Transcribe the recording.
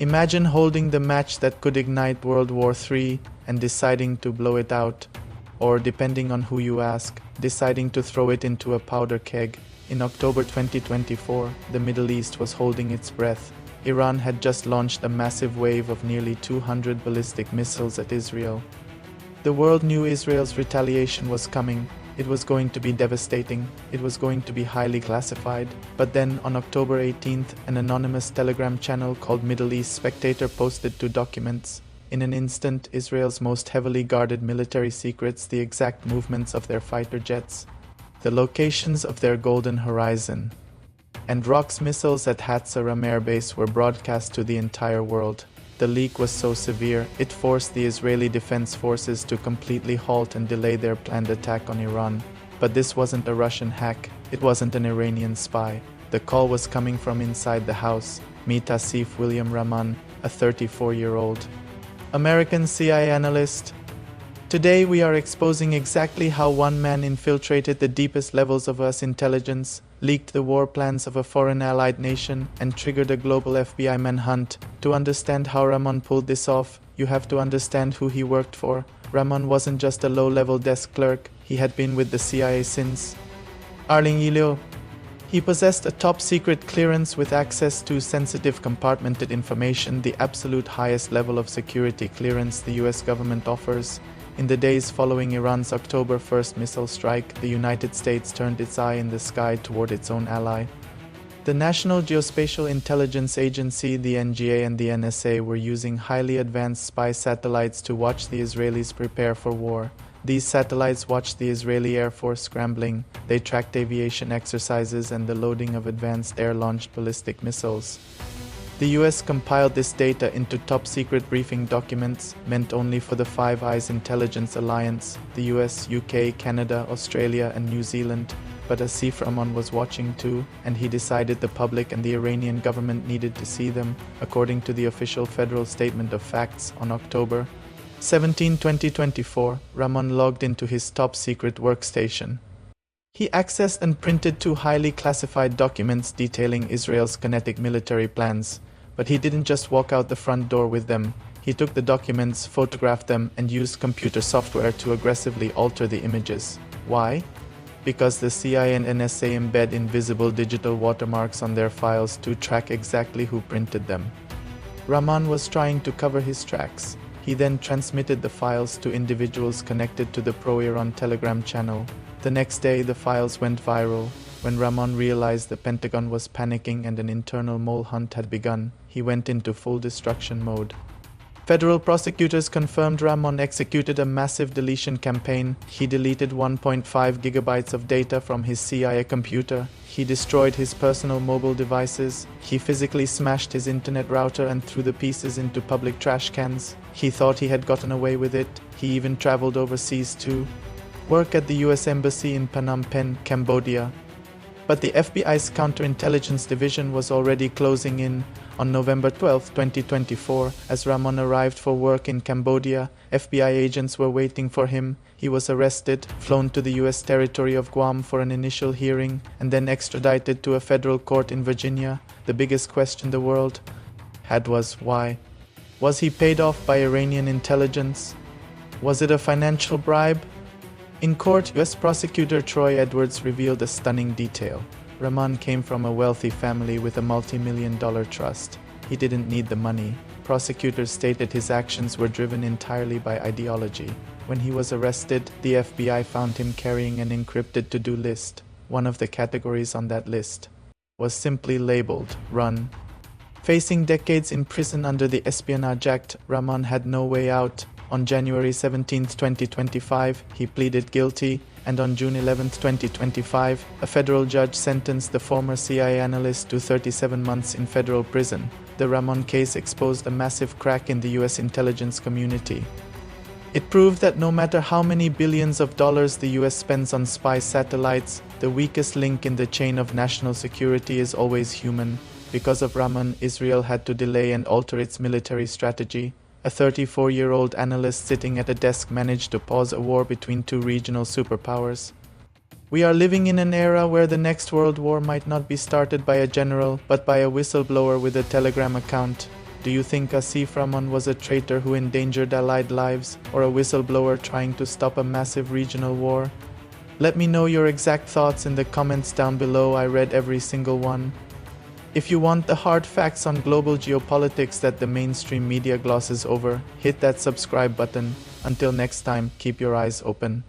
Imagine holding the match that could ignite World War III and deciding to blow it out, or depending on who you ask, deciding to throw it into a powder keg. In October 2024, the Middle East was holding its breath. Iran had just launched a massive wave of nearly 200 ballistic missiles at Israel. The world knew Israel's retaliation was coming. It was going to be devastating. It was going to be highly classified. But then, on October 18th, an anonymous Telegram channel called Middle East Spectator posted 2 documents. In an instant, Israel's most heavily guarded military secrets, the exact movements of their fighter jets, the locations of their Golden Horizon, and Rock's missiles at Hatzaram Air Base were broadcast to the entire world. The leak was so severe, it forced the Israeli Defense Forces to completely halt and delay their planned attack on Iran. But this wasn't a Russian hack, it wasn't an Iranian spy. The call was coming from inside the house. Meet Asif William Rahman, a 34-year-old American CIA analyst. Today we are exposing exactly how one man infiltrated the deepest levels of US intelligence, leaked the war plans of a foreign allied nation, and triggered a global FBI manhunt. To understand how Rahman pulled this off, you have to understand who he worked for. Rahman wasn't just a low-level desk clerk, he had been with the CIA since Yale. He possessed a top-secret clearance with access to sensitive compartmented information, the absolute highest level of security clearance the US government offers. In the days following Iran's October 1st missile strike, the United States turned its eye in the sky toward its own ally. The National Geospatial Intelligence Agency, the NGA and the NSA were using highly advanced spy satellites to watch the Israelis prepare for war. These satellites watched the Israeli Air Force scrambling. They tracked aviation exercises and the loading of advanced air-launched ballistic missiles. The US compiled this data into top-secret briefing documents meant only for the Five Eyes Intelligence Alliance, the US, UK, Canada, Australia, and New Zealand. But Asif Rahman was watching too, and he decided the public and the Iranian government needed to see them. According to the official Federal Statement of Facts on October 17, 2024, Rahman logged into his top-secret workstation. He accessed and printed 2 highly classified documents detailing Israel's kinetic military plans. But he didn't just walk out the front door with them. He took the documents, photographed them, and used computer software to aggressively alter the images. Why? Because the CIA and NSA embed invisible digital watermarks on their files to track exactly who printed them. Rahman was trying to cover his tracks. He then transmitted the files to individuals connected to the pro-Iran Telegram channel. The next day, the files went viral. When Rahman realized the Pentagon was panicking and an internal mole hunt had begun, he went into full destruction mode. Federal prosecutors confirmed Rahman executed a massive deletion campaign. He deleted 1.5 gigabytes of data from his CIA computer. He destroyed his personal mobile devices. He physically smashed his internet router and threw the pieces into public trash cans. He thought he had gotten away with it. He even traveled overseas to work at the US Embassy in Phnom Penh, Cambodia. But the FBI's counterintelligence division was already closing in. On November 12, 2024, as Rahman arrived for work in Cambodia, FBI agents were waiting for him. He was arrested, flown to the US territory of Guam for an initial hearing, and then extradited to a federal court in Virginia. The biggest question the world had was why? Was he paid off by Iranian intelligence? Was it a financial bribe? In court, US prosecutor Troy Edwards revealed a stunning detail. Rahman came from a wealthy family with a multi-million-dollar trust. He didn't need the money. Prosecutors stated his actions were driven entirely by ideology. When he was arrested, the FBI found him carrying an encrypted to-do list. One of the categories on that list was simply labeled Run. Facing decades in prison under the Espionage Act, Rahman had no way out. On January 17, 2025, he pleaded guilty, and on June 11, 2025, a federal judge sentenced the former CIA analyst to 37 months in federal prison. The Rahman case exposed a massive crack in the US intelligence community. It proved that no matter how many billions of dollars the US spends on spy satellites, the weakest link in the chain of national security is always human. Because of Rahman, Israel had to delay and alter its military strategy. A 34-year-old analyst sitting at a desk managed to pause a war between 2 regional superpowers. We are living in an era where the next world war might not be started by a general, but by a whistleblower with a Telegram account. Do you think Asif Rahman was a traitor who endangered Allied lives, or a whistleblower trying to stop a massive regional war? Let me know your exact thoughts in the comments down below. I read every single one. If you want the hard facts on global geopolitics that the mainstream media glosses over, hit that subscribe button. Until next time, keep your eyes open.